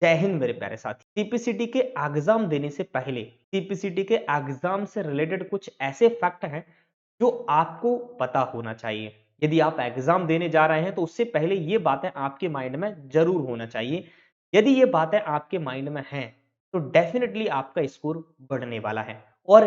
जय हिंद मेरे प्यारे साथी। सीपीसीटी के एग्जाम देने से पहले सीपीसीटी के एग्जाम से रिलेटेड कुछ ऐसे फैक्ट हैं जो आपको पता होना चाहिए। यदि आप एग्जाम देने जा रहे हैं तो उससे पहले ये बातें आपके माइंड में जरूर होना चाहिए। यदि ये बातें आपके माइंड में हैं तो डेफिनेटली आपका स्कोर बढ़ने वाला है। और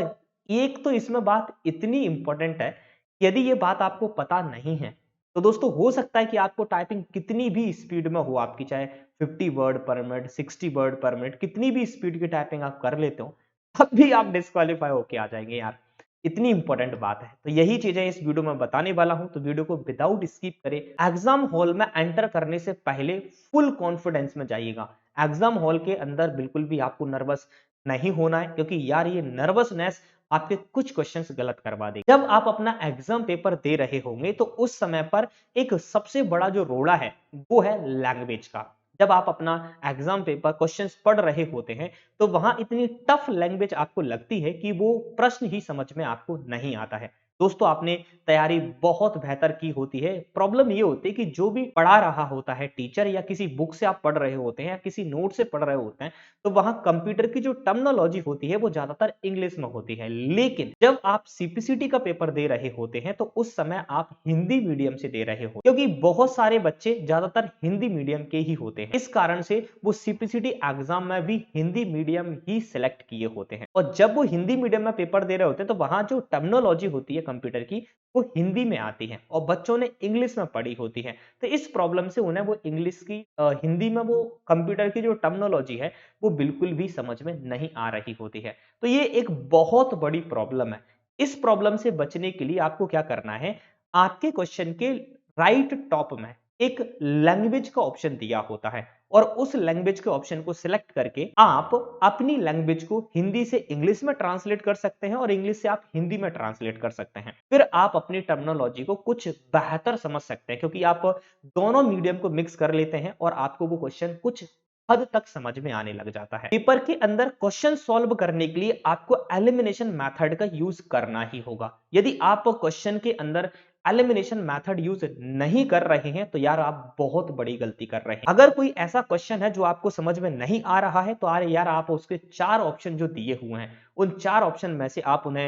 एक तो इसमें बात इतनी इंपॉर्टेंट है, यदि ये बात आपको पता नहीं है तो दोस्तों हो सकता है कि आपको टाइपिंग कितनी भी स्पीड में हो, आपकी चाहे 50 वर्ड पर मिनट 60 वर्ड पर मिनट कितनी भी स्पीड की टाइपिंग आप कर लेते हो, तब भी आप डिस्क्वालीफाई होके आ जाएंगे यार। इतनी इंपॉर्टेंट बात है, तो यही चीजें इस वीडियो में बताने वाला हूं, तो वीडियो को विदाउट स्किप करें। एग्जाम हॉल में एंटर करने से पहले फुल कॉन्फिडेंस में जाइएगा। एग्जाम हॉल के अंदर बिल्कुल भी आपको नर्वस नहीं होना है, क्योंकि यार ये नर्वसनेस आपके कुछ क्वेश्चंस गलत करवा देगी। जब आप अपना एग्जाम पेपर दे रहे होंगे तो उस समय पर एक सबसे बड़ा जो रोड़ा है वो है लैंग्वेज का। जब आप अपना एग्जाम पेपर क्वेश्चंस पढ़ रहे होते हैं तो वहां इतनी टफ लैंग्वेज आपको लगती है कि वो प्रश्न ही समझ में आपको नहीं आता है। दोस्तों आपने तैयारी बहुत बेहतर की होती है, प्रॉब्लम ये होती है कि जो भी पढ़ा रहा होता है टीचर, या किसी बुक से आप पढ़ रहे होते हैं या किसी नोट से पढ़ रहे होते हैं, तो वहां कंप्यूटर की जो टर्मिनोलॉजी होती है वो ज्यादातर इंग्लिश में होती है। लेकिन जब आप सीपीसीटी का पेपर दे रहे होते हैं तो उस समय आप हिंदी मीडियम से दे रहे हो, क्योंकि बहुत सारे बच्चे ज्यादातर हिंदी मीडियम के ही होते हैं। इस कारण से वो सीपीसीटी एग्जाम में भी हिंदी मीडियम ही सिलेक्ट किए होते हैं। और जब वो हिंदी मीडियम में पेपर दे रहे होते हैं तो वहां जो टर्मिनोलॉजी होती है कंप्यूटर की वो हिंदी में आती है और बच्चों ने इंग्लिश में पढ़ी होती है। तो इस प्रॉब्लम से उन्हें वो इंग्लिश की हिंदी में वो कंप्यूटर की जो टर्मिनोलॉजी है वो बिल्कुल भी समझ में नहीं आ रही होती है। तो ये एक बहुत बड़ी प्रॉब्लम है। इस प्रॉब्लम से बचने के लिए आपको क्या करना है, आपके क्वेश्चन के राइट टॉप में एक लैंग्वेज का ऑप्शन दिया होता है और उस लैंग्वेज के ऑप्शन को सिलेक्ट करके आप अपनी लैंग्वेज को हिंदी से इंग्लिश में ट्रांसलेट कर सकते हैं और इंग्लिश से आप हिंदी में ट्रांसलेट कर सकते हैं। फिर आप अपनी टर्मिनोलॉजी को कुछ बेहतर समझ सकते हैं, क्योंकि आप दोनों मीडियम को मिक्स कर लेते हैं और आपको वो क्वेश्चन कुछ हद तक समझ में आने लग जाता है। पेपर के अंदर क्वेश्चन सॉल्व करने के लिए आपको एलिमिनेशन मेथड का यूज करना ही होगा। यदि आप क्वेश्चन के अंदर एलिमिनेशन मेथड यूज नहीं कर रहे हैं तो यार आप बहुत बड़ी गलती कर रहे हैं। अगर कोई ऐसा क्वेश्चन है जो आपको समझ में नहीं आ रहा है तो यार आप उसके 4 ऑप्शन जो दिए हुए हैं उन 4 ऑप्शन में से आप उन्हें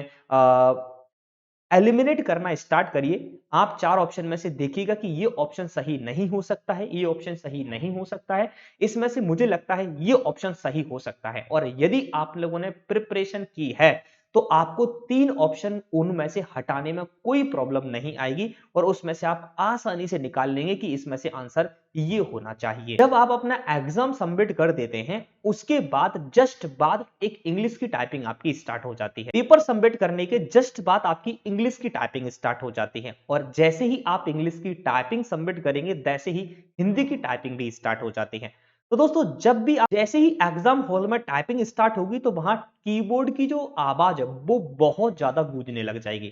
एलिमिनेट करना स्टार्ट करिए। आप 4 ऑप्शन में से देखिएगा कि ये ऑप्शन सही नहीं हो सकता है, ये ऑप्शन सही नहीं हो सकता है, इसमें से मुझे लगता है ये ऑप्शन सही हो सकता है। और यदि आप लोगों ने प्रिपरेशन की है तो आपको 3 ऑप्शन उनमें से हटाने में कोई प्रॉब्लम नहीं आएगी और उसमें से आप आसानी से निकाल लेंगे कि इसमें से आंसर ये होना चाहिए। जब आप अपना एग्जाम सबमिट कर देते हैं उसके बाद जस्ट बाद एक इंग्लिश की टाइपिंग आपकी स्टार्ट हो जाती है। पेपर सबमिट करने के जस्ट बाद आपकी इंग्लिश की टाइपिंग स्टार्ट हो जाती है और जैसे ही आप इंग्लिश की टाइपिंग सबमिट करेंगे वैसे ही हिंदी की टाइपिंग भी स्टार्ट हो जाती है। तो दोस्तों जब भी आप जैसे ही एग्जाम हॉल में टाइपिंग स्टार्ट होगी तो वहां कीबोर्ड की जो आवाज है वो बहुत ज्यादा गूंजने लग जाएगी।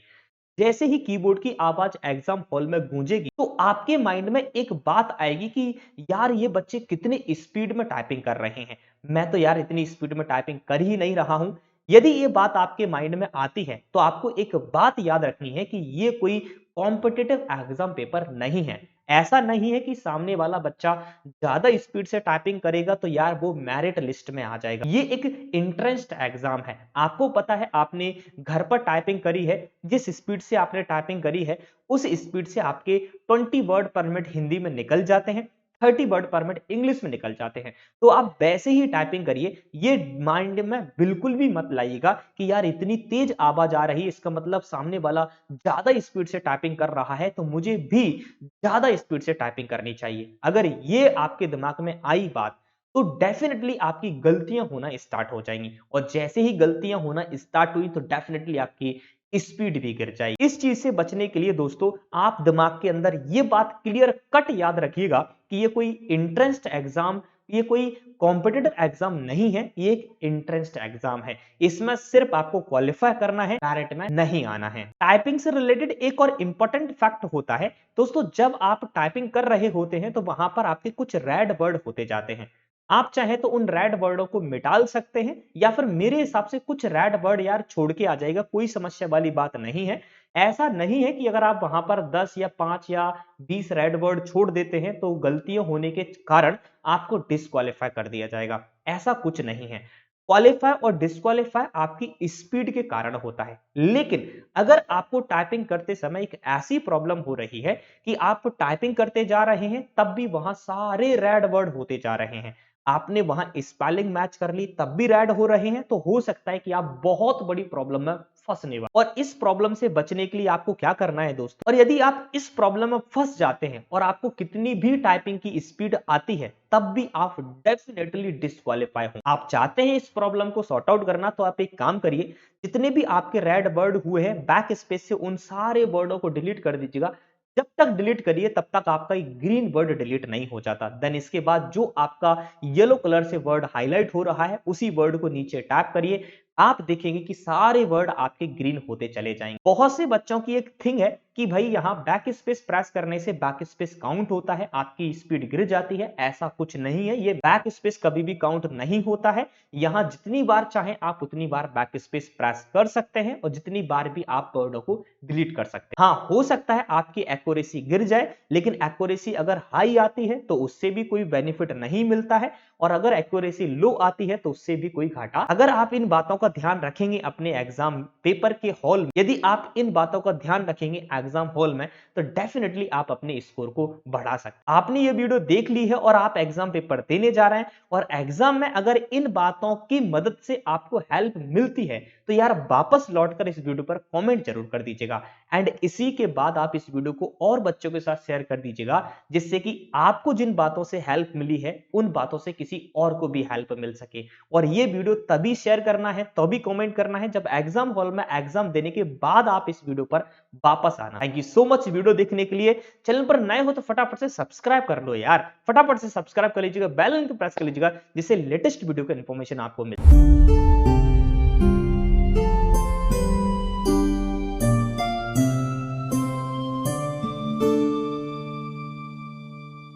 जैसे ही कीबोर्ड की आवाज एग्जाम हॉल में गूंजेगी तो आपके माइंड में एक बात आएगी कि यार ये बच्चे कितने स्पीड में टाइपिंग कर रहे हैं, मैं तो यार इतनी स्पीड में टाइपिंग कर ही नहीं रहा हूं। यदि ये बात आपके माइंड में आती है तो आपको एक बात याद रखनी है कि ये कोई कॉम्पिटिटिव एग्जाम पेपर नहीं है। ऐसा नहीं है कि सामने वाला बच्चा ज्यादा स्पीड से टाइपिंग करेगा तो यार वो मेरिट लिस्ट में आ जाएगा। ये एक इंट्रेंस एग्जाम है। आपको पता है आपने घर पर टाइपिंग करी है, जिस स्पीड से आपने टाइपिंग करी है उस स्पीड से आपके 20 वर्ड पर मिनट हिंदी में निकल जाते हैं, 30 वर्ड पर मिनट इंग्लिश में निकल जाते हैं। तो आप वैसे ही टाइपिंग करिए। ये माइंड में बिल्कुल भी मत लाइएगा कि यार इतनी तेज आवाज आ रही है इसका मतलब सामने वाला ज्यादा स्पीड से टाइपिंग कर रहा है तो मुझे भी ज्यादा स्पीड से टाइपिंग करनी चाहिए। अगर ये आपके दिमाग में आई बात तो डेफिनेटली आपकी गलतियां होना स्टार्ट हो जाएंगी और जैसे ही गलतियां होना स्टार्ट हुई तो डेफिनेटली आपकी स्पीड भी गिर जाएगी। इस चीज से बचने के लिए दोस्तों आप दिमाग के अंदर ये बात क्लियर कट याद रखिएगा कि ये कोई इंट्रेंस एग्जाम, ये कोई कॉम्पिटिटिव एग्जाम नहीं है, ये एक इंट्रेंस एग्जाम है। इसमें सिर्फ आपको क्वालिफाई करना है, मेरिट में नहीं आना है। टाइपिंग से रिलेटेड एक और इंपॉर्टेंट फैक्ट होता है दोस्तों, जब आप टाइपिंग कर रहे होते हैं तो वहां पर आपके कुछ रेड वर्ड होते जाते हैं। आप चाहे तो उन रेड वर्डों को मिटाल सकते हैं या फिर मेरे हिसाब से कुछ रेड वर्ड यार छोड़ के आ जाएगा, कोई समस्या वाली बात नहीं है। ऐसा नहीं है कि अगर आप वहां पर 10 या 5 या 20 रेड वर्ड छोड़ देते हैं तो गलतियां होने के कारण आपको डिस्क्वालीफाई कर दिया जाएगा। ऐसा कुछ नहीं है। क्वालिफाई और डिस्क्वालीफाई आपकी स्पीड के कारण होता है। लेकिन अगर आपको टाइपिंग करते समय एक ऐसी प्रॉब्लम हो रही है कि आप टाइपिंग करते जा रहे हैं तब भी वहां सारे रेड वर्ड होते जा रहे हैं, आपने वहां स्पेलिंग मैच कर ली तब भी रेड हो रहे हैं, तो हो सकता है कि आप बहुत बड़ी प्रॉब्लम में फंसने वाले। और इस प्रॉब्लम से बचने के लिए आपको क्या करना है दोस्तों, और यदि आप इस प्रॉब्लम में फंस जाते हैं और आपको कितनी भी टाइपिंग की स्पीड आती है तब भी आप डेफिनेटली डिस्क्वालीफाई हो। आप चाहते हैं इस प्रॉब्लम को सॉर्ट आउट करना, तो आप एक काम करिए, जितने भी आपके रेड वर्ड हुए हैं बैक स्पेस से उन सारे वर्डों को डिलीट कर दीजिएगा। जब तक डिलीट करिए तब तक आपका ग्रीन वर्ड डिलीट नहीं हो जाता। देन इसके बाद जो आपका येलो कलर से वर्ड हाईलाइट हो रहा है उसी वर्ड को नीचे टैप करिए, आप देखेंगे कि सारे वर्ड आपके ग्रीन होते चले जाएंगे। बहुत से बच्चों की एक थिंग है कि भाई यहां बैक स्पेस प्रेस करने से बैक स्पेस काउंट होता है, आपकी स्पीड गिर जाती है। ऐसा कुछ नहीं है, ये बैक स्पेस कभी भी काउंट नहीं होता है। यहां जितनी बार चाहें आप उतनी बार बैक स्पेस प्रेस कर सकते हैं और जितनी बार भी आप वर्डों को डिलीट कर सकते हैं। हाँ, हो सकता है आपकी एक्यूरेसी गिर जाए, लेकिन एक्यूरेसी अगर हाई आती है तो उससे भी कोई बेनिफिट नहीं मिलता है, और अगर एक्यूरेसी लो आती है तो उससे भी कोई घाटा। अगर आप इन बातों का ध्यान रखेंगे अपने एग्जाम पेपर के हॉल में, यदि आप इन बातों का ध्यान रखेंगे एग्जाम हॉल में, तो डेफिनेटली आप अपने स्कोर को बढ़ा सकते हैं। आपने ये वीडियो देख ली है और आप एग्जाम पेपर देने जा रहे हैं, और एग्जाम में अगर इन बातों की मदद से आपको हेल्प मिलती है तो यार वापस लौटकर इस वीडियो पर कमेंट जरूर कर दीजिएगा। एंड इसी के बाद आप इस वीडियो को और बच्चों के साथ शेयर कर दीजिएगा, जिससे कि आपको जिन बातों से हेल्प मिली है उन बातों से किसी और को भी हेल्प मिल सके। और ये वीडियो तभी शेयर करना है, तभी कमेंट करना है जब एग्जाम हॉल में एग्जाम देने के बाद आप इस वीडियो पर वापस आना। Thank you so much video देखने के लिए। चैनल पर नए हो तो फटाफट से सब्सक्राइब कर लो यार, फटाफट से सब्सक्राइब कर लीजिएगा, बेल आइकन प्रेस कर लीजिएगा, जिससे लेटेस्ट वीडियो का इंफॉर्मेशन आपको मिले।